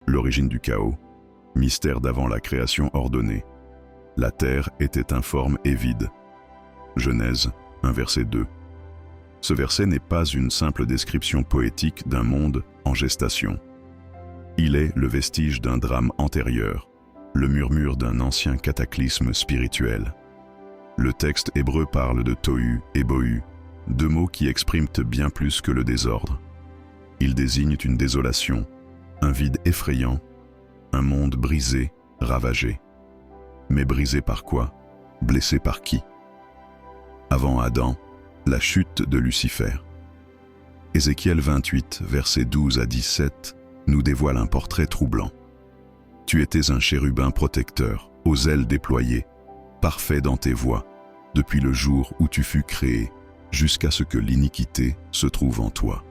L'origine du chaos, mystère d'avant la création ordonnée. La terre était informe et vide. Genèse 1 verset 2. Ce verset n'est pas une simple description poétique d'un monde en gestation. Il est le vestige d'un drame antérieur, le murmure d'un ancien cataclysme spirituel. Le texte hébreu parle de tohu et bohu, deux mots qui expriment bien plus que le désordre. Ils désignent une désolation, un vide effrayant, un monde brisé, ravagé. Mais brisé par quoi? Blessé par qui? Avant Adam, la chute de Lucifer. Ézéchiel 28, versets 12 à 17, nous dévoile un portrait troublant. Tu étais un chérubin protecteur, aux ailes déployées, parfait dans tes voies, depuis le jour où tu fus créé, jusqu'à ce que l'iniquité se trouve en toi.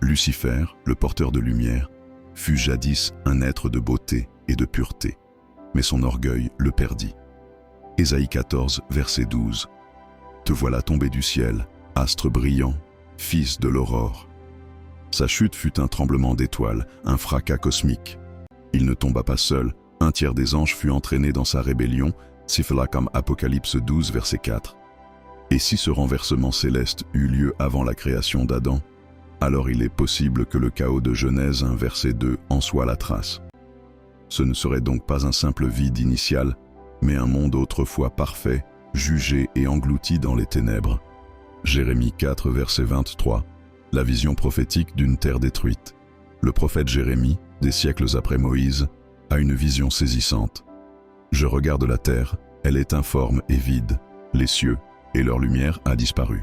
Lucifer, le porteur de lumière, fut jadis un être de beauté et de pureté, mais son orgueil le perdit. Ésaïe 14, verset 12. Te voilà tombé du ciel, astre brillant, fils de l'aurore. Sa chute fut un tremblement d'étoiles, un fracas cosmique. Il ne tomba pas seul, un tiers des anges fut entraîné dans sa rébellion, siffla comme Apocalypse 12, verset 4. Et si ce renversement céleste eut lieu avant la création d'Adam, alors il est possible que le chaos de Genèse 1, verset 2 en soit la trace. Ce ne serait donc pas un simple vide initial, mais un monde autrefois parfait, jugé et englouti dans les ténèbres. Jérémie 4, verset 23, la vision prophétique d'une terre détruite. Le prophète Jérémie, des siècles après Moïse, a une vision saisissante. Je regarde la terre, elle est informe et vide, les cieux et leur lumière a disparu.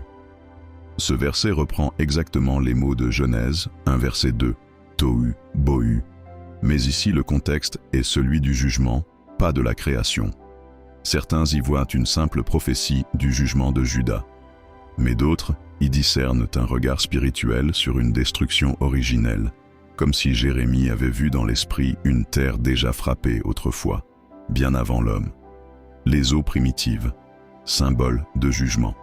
Ce verset reprend exactement les mots de Genèse 1 verset 2, tohu, bohu. Mais ici le contexte est celui du jugement, pas de la création. Certains y voient une simple prophétie du jugement de Juda, mais d'autres y discernent un regard spirituel sur une destruction originelle, comme si Jérémie avait vu dans l'esprit une terre déjà frappée autrefois, bien avant l'homme. Les eaux primitives, symbole de jugement.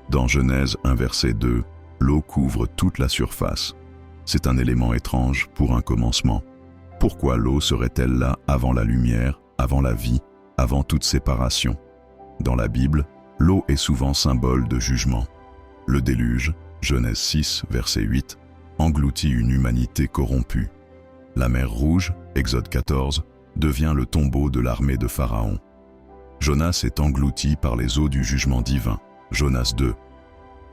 Dans Genèse 1 verset 2, l'eau couvre toute la surface. C'est un élément étrange pour un commencement. Pourquoi l'eau serait-elle là avant la lumière, avant la vie, avant toute séparation? Dans la Bible, l'eau est souvent symbole de jugement. Le déluge, Genèse 6 verset 8, engloutit une humanité corrompue. La mer Rouge, Exode 14, devient le tombeau de l'armée de Pharaon. Jonas est englouti par les eaux du jugement divin. Jonas 2.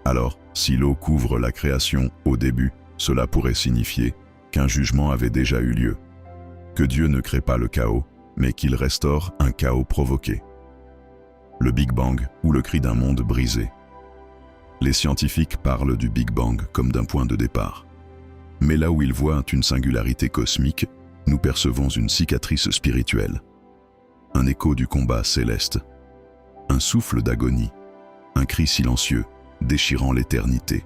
Alors, si l'eau couvre la création au début, cela pourrait signifier qu'un jugement avait déjà eu lieu. Que Dieu ne crée pas le chaos, mais qu'il restaure un chaos provoqué. Le Big Bang ou le cri d'un monde brisé. Les scientifiques parlent du Big Bang comme d'un point de départ. Mais là où ils voient une singularité cosmique, nous percevons une cicatrice spirituelle. Un écho du combat céleste. Un souffle d'agonie. Un cri silencieux, déchirant l'éternité.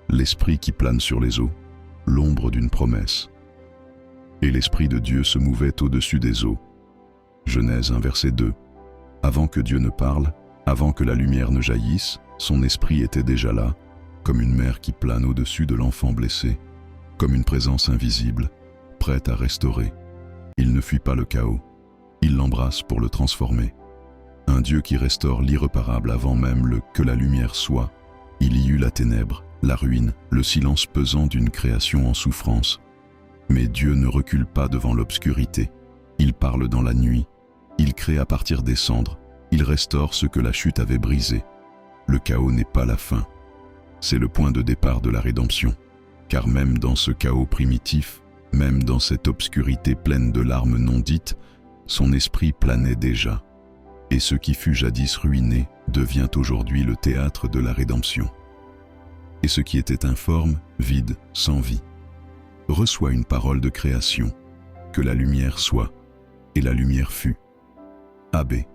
L'esprit qui plane sur les eaux, l'ombre d'une promesse. Et l'Esprit de Dieu se mouvait au-dessus des eaux. Genèse 1 verset 2. Avant que Dieu ne parle, avant que la lumière ne jaillisse, son esprit était déjà là, comme une mère qui plane au-dessus de l'enfant blessé, comme une présence invisible, prête à restaurer. Il ne fuit pas le chaos, il l'embrasse pour le transformer. Un Dieu qui restaure l'irréparable avant même que la lumière soit. Il y eut la ténèbre, la ruine, le silence pesant d'une création en souffrance. Mais Dieu ne recule pas devant l'obscurité. Il parle dans la nuit. Il crée à partir des cendres. Il restaure ce que la chute avait brisé. Le chaos n'est pas la fin. C'est le point de départ de la rédemption. Car même dans ce chaos primitif, même dans cette obscurité pleine de larmes non dites, son esprit planait déjà. Et ce qui fut jadis ruiné devient aujourd'hui le théâtre de la rédemption. Et ce qui était informe, vide, sans vie, reçoit une parole de création, que la lumière soit, et la lumière fut. Abbé.